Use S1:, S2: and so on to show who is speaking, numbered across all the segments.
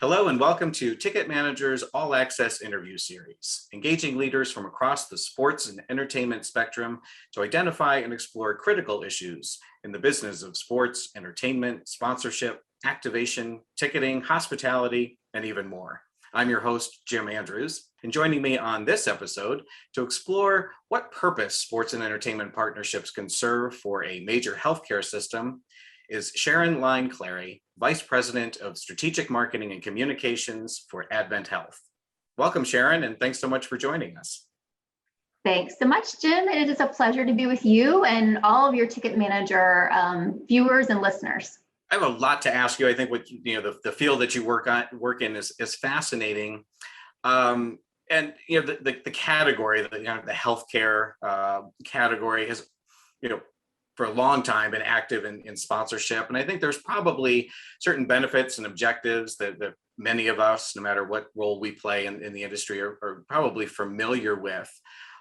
S1: Hello and welcome to Ticket Manager's All Access interview series, engaging leaders from across the sports and entertainment spectrum to identify and explore critical issues in the business of sports, entertainment, sponsorship, activation, ticketing, hospitality, and even more. I'm your host, Jim Andrews, and joining me on this episode to explore what purpose sports and entertainment partnerships can serve for a major healthcare system is Sharon Line Clary, Vice President of Strategic Marketing and Communications for AdventHealth. Welcome, Sharon, and thanks so much for joining us.
S2: Thanks so much, Jim. It is a pleasure to be with you and all of your Ticket Manager viewers and listeners.
S1: I have a lot to ask you. I think the field that you work in is fascinating, and the category, the healthcare category has for a long time been active in sponsorship. And I think there's probably certain benefits and objectives that many of us, no matter what role we play in the industry, are probably familiar with.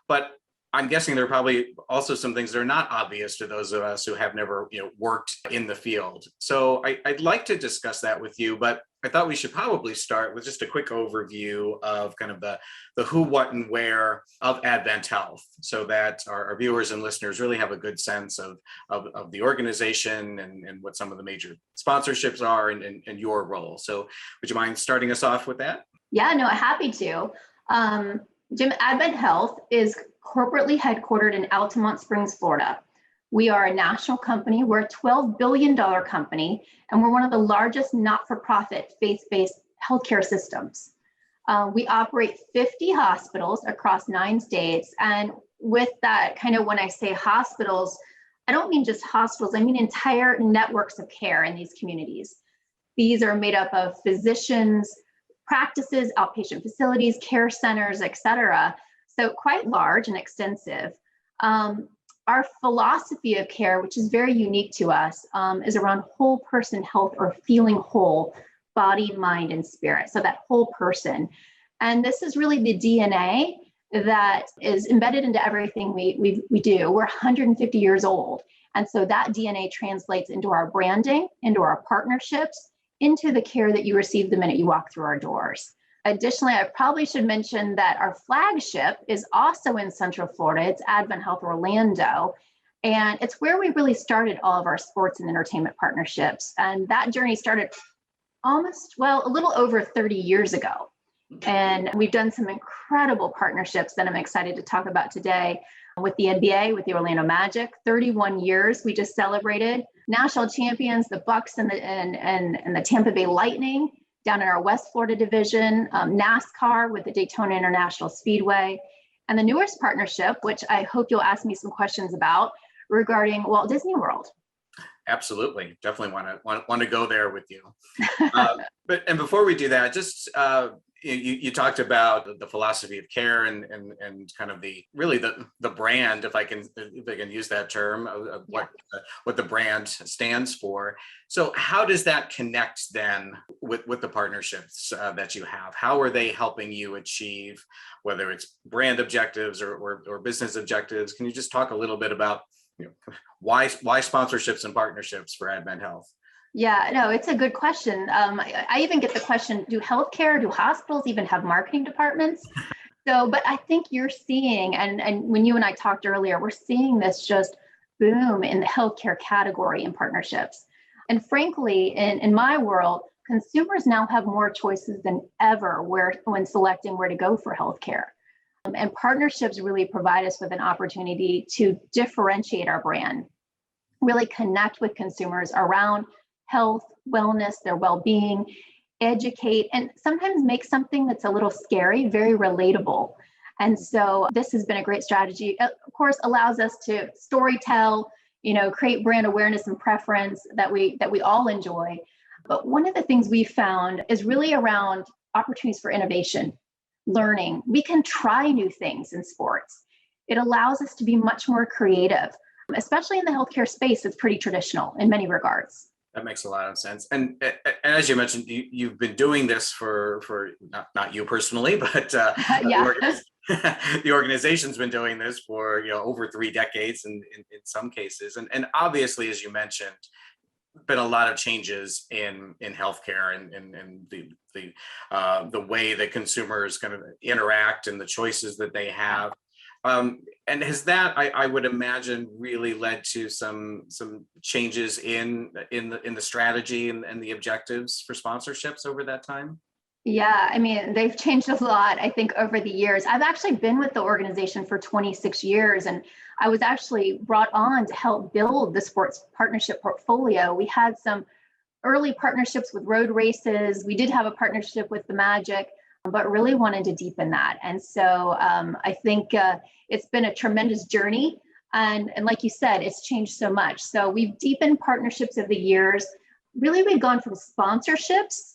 S1: But I'm guessing there are probably also some things that are not obvious to those of us who have never worked in the field. So I'd like to discuss that with you, but I thought we should probably start with just a quick overview of kind of the who, what, and where of AdventHealth, so that our viewers and listeners really have a good sense of the organization and what some of the major sponsorships are and your role. So would you mind starting us off with that?
S2: Yeah, no, happy to. Jim, AdventHealth is corporately headquartered in Altamont Springs, Florida. We are a national company. We're a $12 billion company, and we're one of the largest not-for-profit faith-based healthcare systems. We operate 50 hospitals across 9 states. And with that, kind of when I say hospitals, I don't mean just hospitals, I mean entire networks of care in these communities. These are made up of physicians, practices, outpatient facilities, care centers, et cetera. So quite large and extensive. Our philosophy of care, which is very unique to us, is around whole person health or feeling whole, body, mind, and spirit. So that whole person. And this is really the DNA that is embedded into everything we do. We're 150 years old. And so that DNA translates into our branding, into our partnerships, into the care that you receive the minute you walk through our doors. Additionally, I probably should mention that our flagship is also in Central Florida. It's AdventHealth Orlando, and it's where we really started all of our sports and entertainment partnerships. And that journey started a little over 30 years ago. And we've done some incredible partnerships that I'm excited to talk about today with the NBA, with the Orlando Magic. 31 years we just celebrated. National champions, the Bucks and the Tampa Bay Lightning, down in our West Florida division, NASCAR with the Daytona International Speedway, and the newest partnership, which I hope you'll ask me some questions about, regarding Walt Disney World.
S1: Absolutely, definitely want to go there with you. But before we do that, just you talked about the philosophy of care and kind of the brand, if I can use that term, of what the brand stands for. So how does that connect then with the partnerships that you have? How are they helping you achieve, whether it's brand objectives or business objectives? Can you just talk a little bit about why sponsorships and partnerships for AdventHealth?
S2: Yeah, no, it's a good question. I even get the question, do hospitals even have marketing departments? But I think you're seeing, and when you and I talked earlier, we're seeing this just boom in the healthcare category in partnerships. And frankly, in my world, consumers now have more choices than ever when selecting where to go for healthcare. And partnerships really provide us with an opportunity to differentiate our brand, really connect with consumers around health, wellness, their well-being, educate, and sometimes make something that's a little scary very relatable. And so this has been a great strategy. Of course, allows us to storytell, create brand awareness and preference that we all enjoy. But one of the things we found is really around opportunities for innovation, learning. We can try new things in sports. It allows us to be much more creative, especially in the healthcare space. It's pretty traditional in many regards.
S1: That makes a lot of sense. And as you mentioned, you've been doing this for not you personally, but the organization's been doing this for over 3 decades in some cases. And obviously, as you mentioned, been a lot of changes in healthcare and the way that consumers kind of interact and the choices that they have. And has that, I would imagine, really led to some changes in the strategy and the objectives for sponsorships over that time?
S2: Yeah, I mean, they've changed a lot, I think, over the years. I've actually been with the organization for 26 years, and I was actually brought on to help build the sports partnership portfolio. We had some early partnerships with road races. We did have a partnership with the Magic, but really wanted to deepen that. And so I think it's been a tremendous journey. And like you said, it's changed so much. So we've deepened partnerships over the years. Really, we've gone from sponsorships,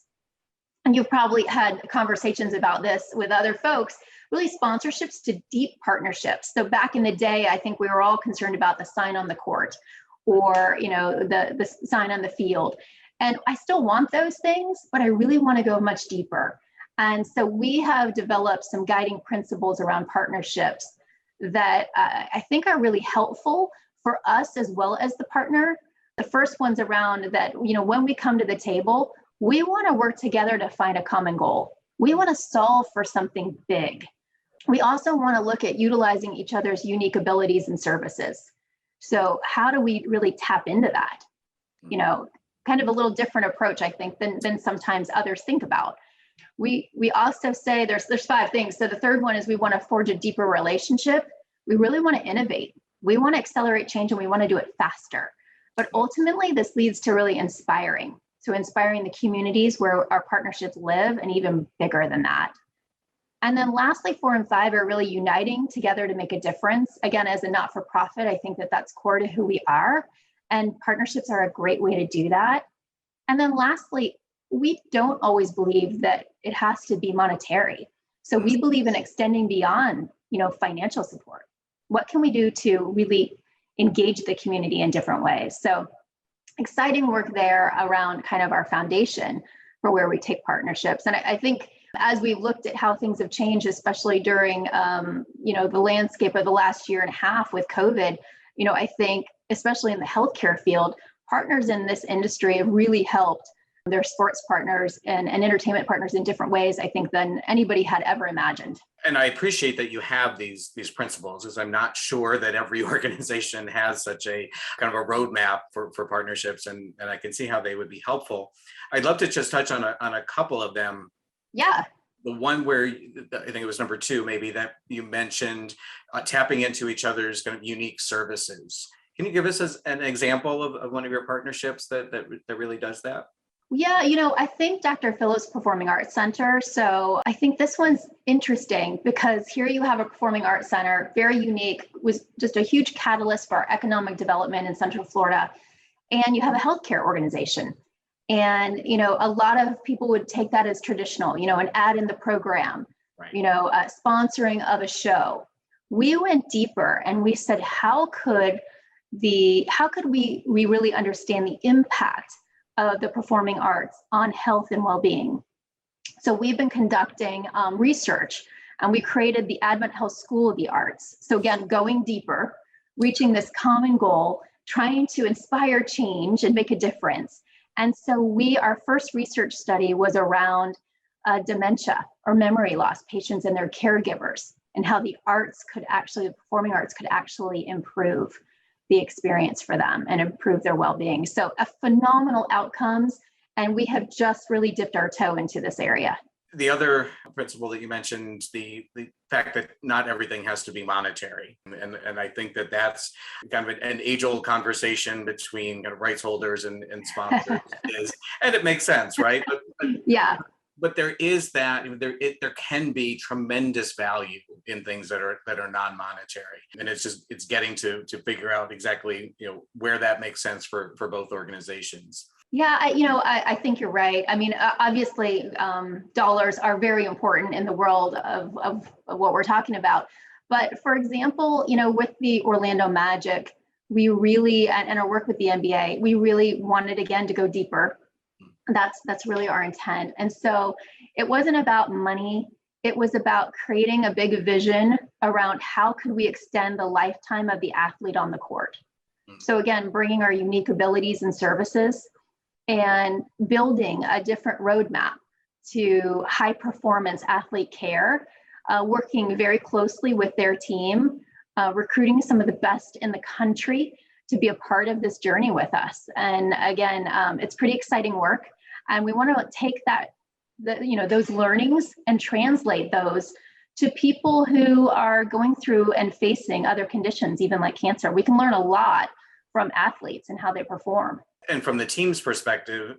S2: and you've probably had conversations about this with other folks, really sponsorships to deep partnerships. So back in the day, I think we were all concerned about the sign on the court or, the sign on the field. And I still want those things, but I really want to go much deeper. And so we have developed some guiding principles around partnerships that I think are really helpful for us as well as the partner. The first one's around that, when we come to the table, we want to work together to find a common goal. We want to solve for something big. We also want to look at utilizing each other's unique abilities and services. So how do we really tap into that? Kind of a little different approach, I think, than sometimes others think about. We also say there's 5 things. So the third one is we want to forge a deeper relationship. We really want to innovate. We want to accelerate change, and we want to do it faster. But ultimately, this leads to really inspiring. So inspiring the communities where our partnerships live, and even bigger than that. And then lastly, 4 and 5 are really uniting together to make a difference. Again, as a not-for-profit, I think that that's core to who we are. And partnerships are a great way to do that. And then lastly, we don't always believe that it has to be monetary. So we believe in extending beyond, financial support. What can we do to really engage the community in different ways? So exciting work there around kind of our foundation for where we take partnerships. And I think as we've looked at how things have changed, especially during, the landscape of the last year and a half with COVID, I think, especially in the healthcare field, partners in this industry have really helped their sports partners and entertainment partners in different ways, I think, than anybody had ever imagined.
S1: And I appreciate that you have these principles, as I'm not sure that every organization has such a kind of a roadmap for partnerships, and I can see how they would be helpful. I'd love to just touch on a couple of them.
S2: Yeah.
S1: The one where I think it was number 2, maybe, that you mentioned tapping into each other's kind of unique services. Can you give us an example of one of your partnerships that really does that?
S2: Yeah, I think Dr. Phillips Performing Arts Center. So I think this one's interesting because here you have a performing arts center, very unique, was just a huge catalyst for our economic development in Central Florida. And you have a healthcare organization. And, a lot of people would take that as traditional, an ad in the program, right. Sponsoring of a show. We went deeper and we said, how could we really understand the impact of the performing arts on health and well-being? So we've been conducting research, and we created the AdventHealth's School of the Arts. So again, going deeper, reaching this common goal, trying to inspire change and make a difference. And so our first research study was around dementia or memory loss patients and their caregivers, and how the performing arts could actually improve the experience for them and improve their well-being. So a phenomenal outcomes, and we have just really dipped our toe into this area.
S1: The other principle that you mentioned, the fact that not everything has to be monetary. And I think that that's kind of an age-old conversation between kind of rights holders and sponsors and it makes sense, right? But
S2: yeah.
S1: But there is that there can be tremendous value in things that are non-monetary, and it's getting to figure out exactly where that makes sense for both organizations.
S2: Yeah, I think you're right. I mean, obviously, dollars are very important in the world of what we're talking about. But for example, with the Orlando Magic, we really, and our work with the NBA, we really wanted again to go deeper. That's really our intent. And so it wasn't about money. It was about creating a big vision around how could we extend the lifetime of the athlete on the court. So again, bringing our unique abilities and services and building a different roadmap to high performance athlete care, working very closely with their team, recruiting some of the best in the country to be a part of this journey with us. And again, it's pretty exciting work. And we want to take those learnings and translate those to people who are going through and facing other conditions, even like cancer. We can learn a lot from athletes and how they perform.
S1: And from the team's perspective,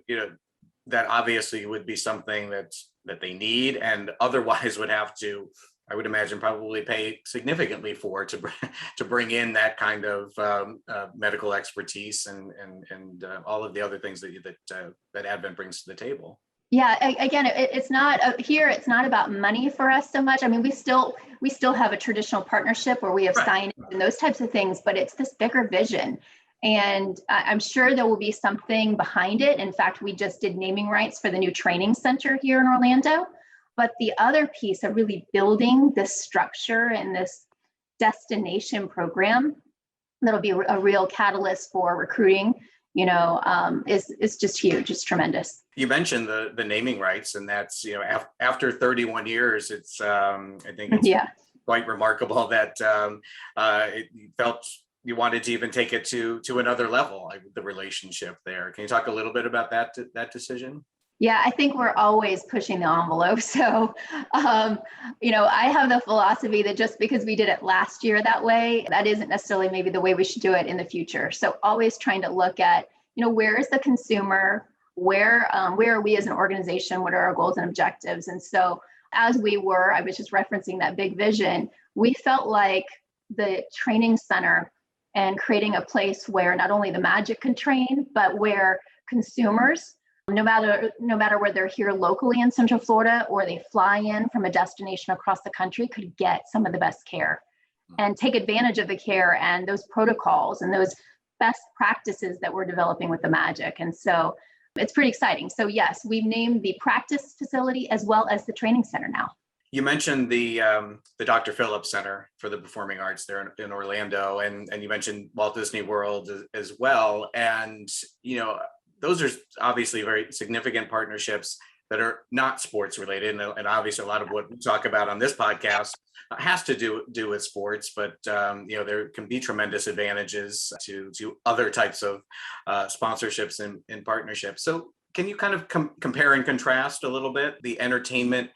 S1: that obviously would be something that they need and otherwise would have to, I would imagine, probably pay significantly for to bring in that kind of medical expertise and all of the other things that Advent brings to the table.
S2: Yeah, again, it's not here. It's not about money for us so much. I mean, we still have a traditional partnership where we have signings and those types of things, but it's this bigger vision. And I'm sure there will be something behind it. In fact, we just did naming rights for the new training center here in Orlando. But the other piece of really building this structure and this destination program that'll be a real catalyst for recruiting, is just huge. It's tremendous.
S1: You mentioned the naming rights, and that's, after 31 years, it's I think it's quite remarkable that it felt you wanted to even take it to another level, like the relationship there. Can you talk a little bit about that decision?
S2: Yeah, I think we're always pushing the envelope. So, I have the philosophy that just because we did it last year that way, that isn't necessarily maybe the way we should do it in the future. So always trying to look at, where is the consumer? Where are we as an organization? What are our goals and objectives? And so I was just referencing that big vision. We felt like the training center and creating a place where not only the Magic can train, but where consumers, no matter whether they're here locally in Central Florida or they fly in from a destination across the country, could get some of the best care and take advantage of the care and those protocols and those best practices that we're developing with the Magic. And so it's pretty exciting. So yes, we've named the practice facility as well as the training center now.
S1: You mentioned the Dr. Phillips Center for the Performing Arts there in Orlando, and you mentioned Walt Disney World as well. And, those are obviously very significant partnerships that are not sports related. And obviously a lot of what we talk about on this podcast has to do with sports, but, there can be tremendous advantages to other types of sponsorships and partnerships. So can you kind of compare and contrast a little bit the entertainment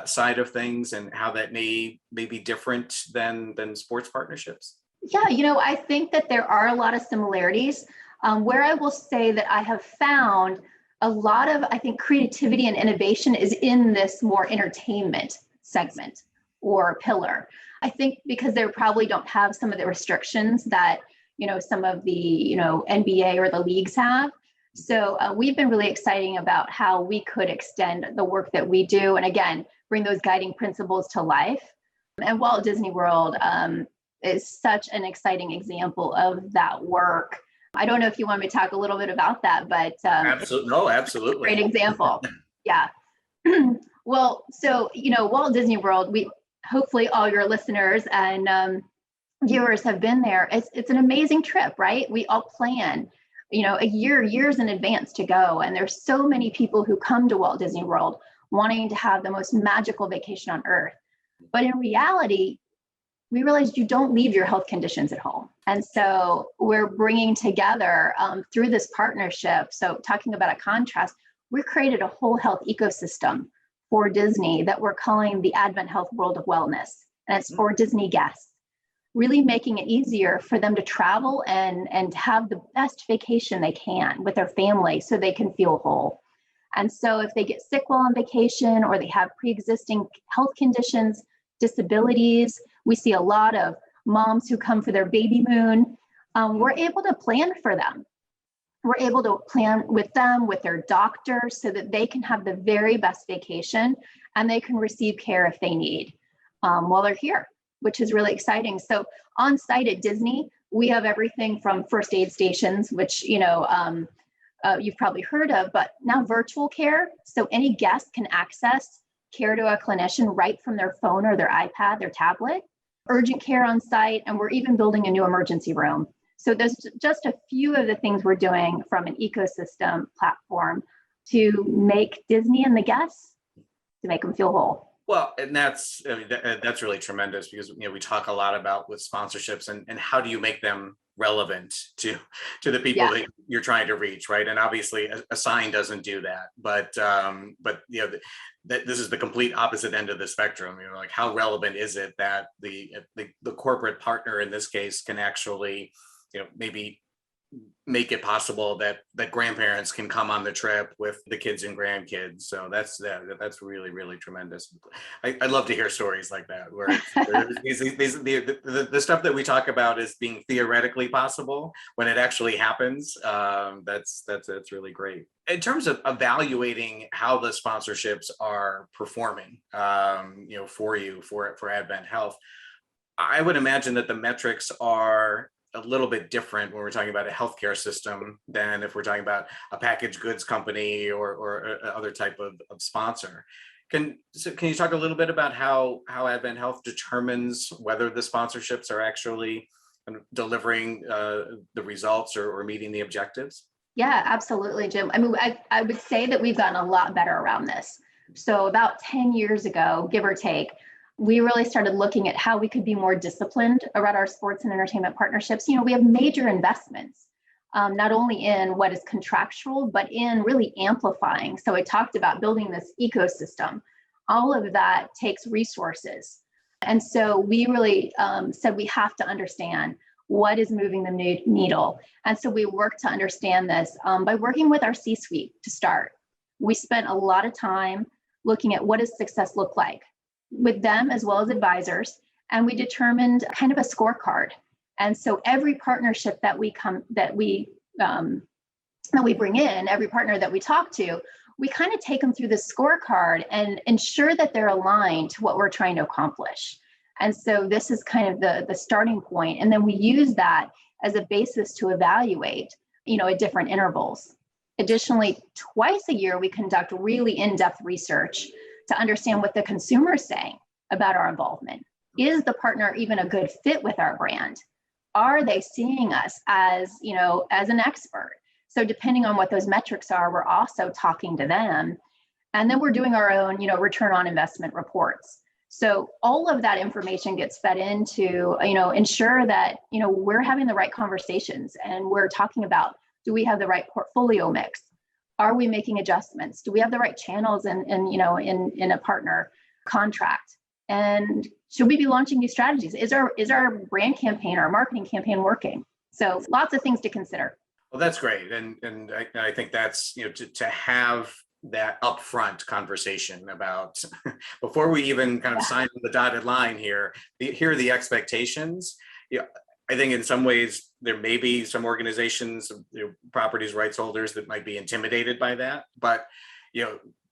S1: side of things and how that may be different than sports partnerships?
S2: Yeah, I think that there are a lot of similarities. Where I will say that I have found a lot of, I think, creativity and innovation is in this more entertainment segment or pillar. I think because they probably don't have some of the restrictions that, some of the, NBA or the leagues have. So we've been really exciting about how we could extend the work that we do. And again, bring those guiding principles to life. And Walt Disney World is such an exciting example of that work. I don't know if you want me to talk a little bit about that, but
S1: absolutely.
S2: Great example. Yeah. Well, so, Walt Disney World, hopefully all your listeners and viewers have been there. It's an amazing trip, right? We all plan, years in advance to go. And there's so many people who come to Walt Disney World wanting to have the most magical vacation on earth. But in reality, we realized you don't leave your health conditions at home. And so we're bringing together through this partnership. So talking about a contrast, we created a whole health ecosystem for Disney that we're calling the AdventHealth World of Wellness. And it's for Disney guests, really making it easier for them to travel and have the best vacation they can with their family so they can feel whole. And so if they get sick while on vacation or they have pre-existing health conditions, disabilities, we see a lot of moms who come for their baby moon. We're able to plan for them. We're able to plan with them, with their doctors, so that they can have the very best vacation and they can receive care if they need while they're here, which is really exciting. So on site at Disney, we have everything from first aid stations, which you've probably heard of, but now virtual care. So any guest can access care to a clinician right from their phone or their iPad, their tablet, urgent care on site, and we're even building a new emergency room. So there's just a few of the things we're doing from an ecosystem platform to make Disney and the guests, to make them feel whole.
S1: Well, and that's, I mean, that's really tremendous because, we talk a lot about with sponsorships and how do you make them relevant to the people that you're trying to reach, right? And obviously a sign doesn't do that, but this is the complete opposite end of the spectrum. Like how relevant is it that the corporate partner in this case can actually, maybe make it possible that grandparents can come on the trip with the kids and grandkids. So that's really, really tremendous. I love to hear stories like that where the stuff that we talk about is being theoretically possible when it actually happens. That's really great. In terms of evaluating how the sponsorships are performing, for you for AdventHealth, I would imagine that the metrics are a little bit different when we're talking about a healthcare system than if we're talking about a packaged goods company or other type of sponsor. Can you talk a little bit about how AdventHealth determines whether the sponsorships are actually delivering the results or meeting the objectives?
S2: Yeah, absolutely, Jim. I mean, I would say that we've gotten a lot better around this. So about 10 years ago, give or take, we really started looking at how we could be more disciplined around our sports and entertainment partnerships. We have major investments, not only in what is contractual, but in really amplifying. So I talked about building this ecosystem. All of that takes resources. And so we really said we have to understand what is moving the needle. And so we worked to understand this by working with our C-suite to start. We spent a lot of time looking at what does success look like with them as well as advisors, and we determined kind of a scorecard. And so every partnership that we bring in, every partner that we talk to, we kind of take them through the scorecard and ensure that they're aligned to what we're trying to accomplish. And so this is kind of the starting point, and then we use that as a basis to evaluate, at different intervals. Additionally, twice a year we conduct really in-depth research to understand what the consumer is saying about our involvement. Is the partner even a good fit with our brand? Are they seeing us as an expert? So depending on what those metrics are, we're also talking to them. And then we're doing our own, return on investment reports. So all of that information gets fed into, ensure that, we're having the right conversations and we're talking about, do we have the right portfolio mix? Are we making adjustments? Do we have the right channels in a partner contract? And should we be launching new strategies? Is our brand campaign, our marketing campaign working? So lots of things to consider.
S1: Well, that's great. And I think that's, to have that upfront conversation about before we even kind of sign the dotted line here are the expectations. I think in some ways there may be some organizations, properties rights holders that might be intimidated by that, but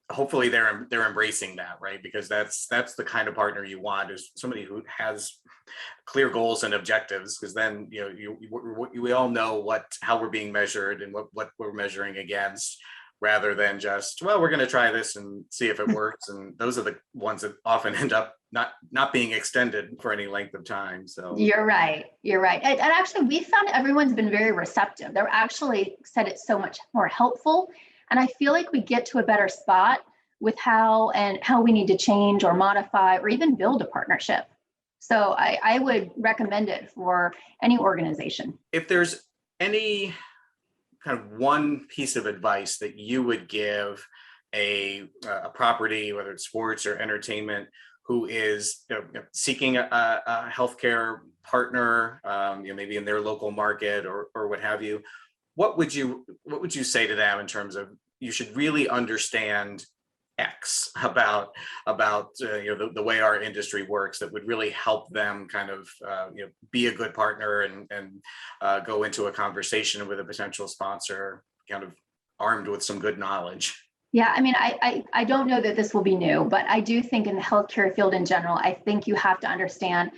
S1: hopefully they're embracing that, right? Because that's the kind of partner you want, is somebody who has clear goals and objectives, because then we all know how we're being measured and what we're measuring against, rather than just, well, we're going to try this and see if it works. And those are the ones that often end up not being extended for any length of time. So
S2: you're right. And actually, we found everyone's been very receptive. They're actually said it's so much more helpful. And I feel like we get to a better spot with how we need to change or modify or even build a partnership. So I would recommend it for any organization.
S1: If there's any kind of one piece of advice that you would give a property, whether it's sports or entertainment, who is seeking a healthcare partner, maybe in their local market or what have you, what would you say to them in terms of, you should really understand X about the way our industry works, that would really help them kind of be a good partner and go into a conversation with a potential sponsor kind of armed with some good knowledge?
S2: Yeah, I mean, I don't know that this will be new, but I do think in the healthcare field in general, I think you have to understand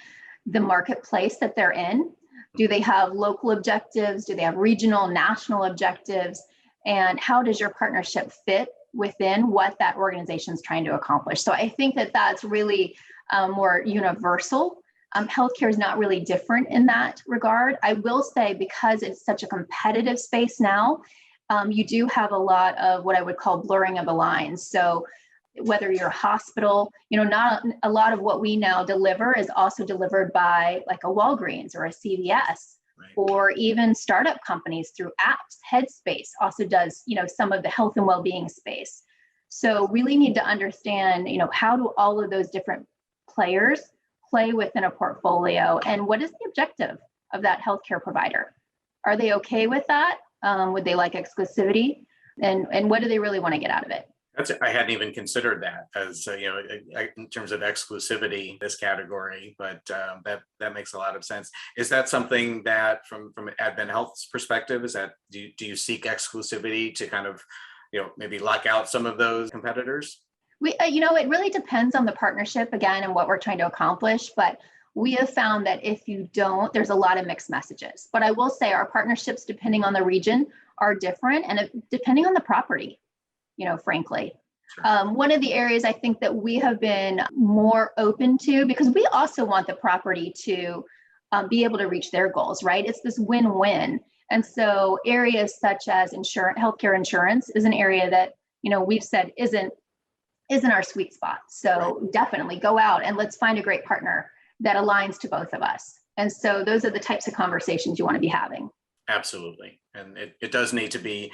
S2: the marketplace that they're in. Do they have local objectives? Do they have regional, national objectives? And how does your partnership fit within what that organization is trying to accomplish? So I think that that's really more universal Healthcare is not really different in that regard. I will say, because it's such a competitive space now, you do have a lot of what I would call blurring of the lines. So whether you're a hospital, not a lot of what we now deliver is also delivered by like a Walgreens or a CVS,
S1: Right.
S2: or even startup companies through apps. Headspace also does, some of the health and well-being space. So really need to understand, how do all of those different players play within a portfolio, and what is the objective of that healthcare provider? Are they okay with that? Would they like exclusivity? And what do they really want to get out of it?
S1: I hadn't even considered that as in terms of exclusivity, this category, but that makes a lot of sense. Is that something that, from AdventHealth's perspective, do you seek exclusivity to kind of maybe lock out some of those competitors?
S2: It really depends on the partnership again and what we're trying to accomplish, but we have found that if you don't, there's a lot of mixed messages. But I will say our partnerships, depending on the region, are different, and depending on the property. Frankly.
S1: Sure.
S2: One of the areas I think that we have been more open to, because we also want the property to be able to reach their goals, right? It's this win-win. And so areas such as healthcare insurance is an area that, we've said isn't our sweet spot. So right. Definitely go out and let's find a great partner that aligns to both of us. And so those are the types of conversations you want to be having.
S1: Absolutely. And it does need to be,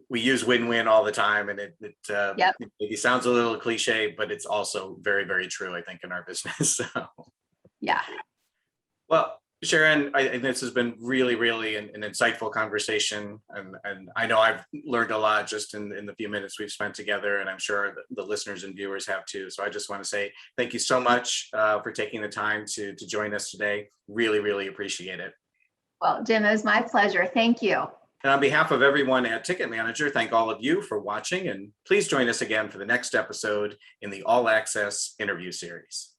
S1: we use win-win all the time, and it
S2: Yep.
S1: maybe sounds a little cliche, but it's also very, very true, I think, in our business. So.
S2: Yeah.
S1: Well, Sharon, I think this has been really, really an insightful conversation. And I know I've learned a lot just in the few minutes we've spent together, and I'm sure the listeners and viewers have too. So I just want to say thank you so much for taking the time to join us today. Really, really appreciate it.
S2: Well, Jim, it was my pleasure. Thank you.
S1: And on behalf of everyone at Ticket Manager, thank all of you for watching, and please join us again for the next episode in the All Access interview series.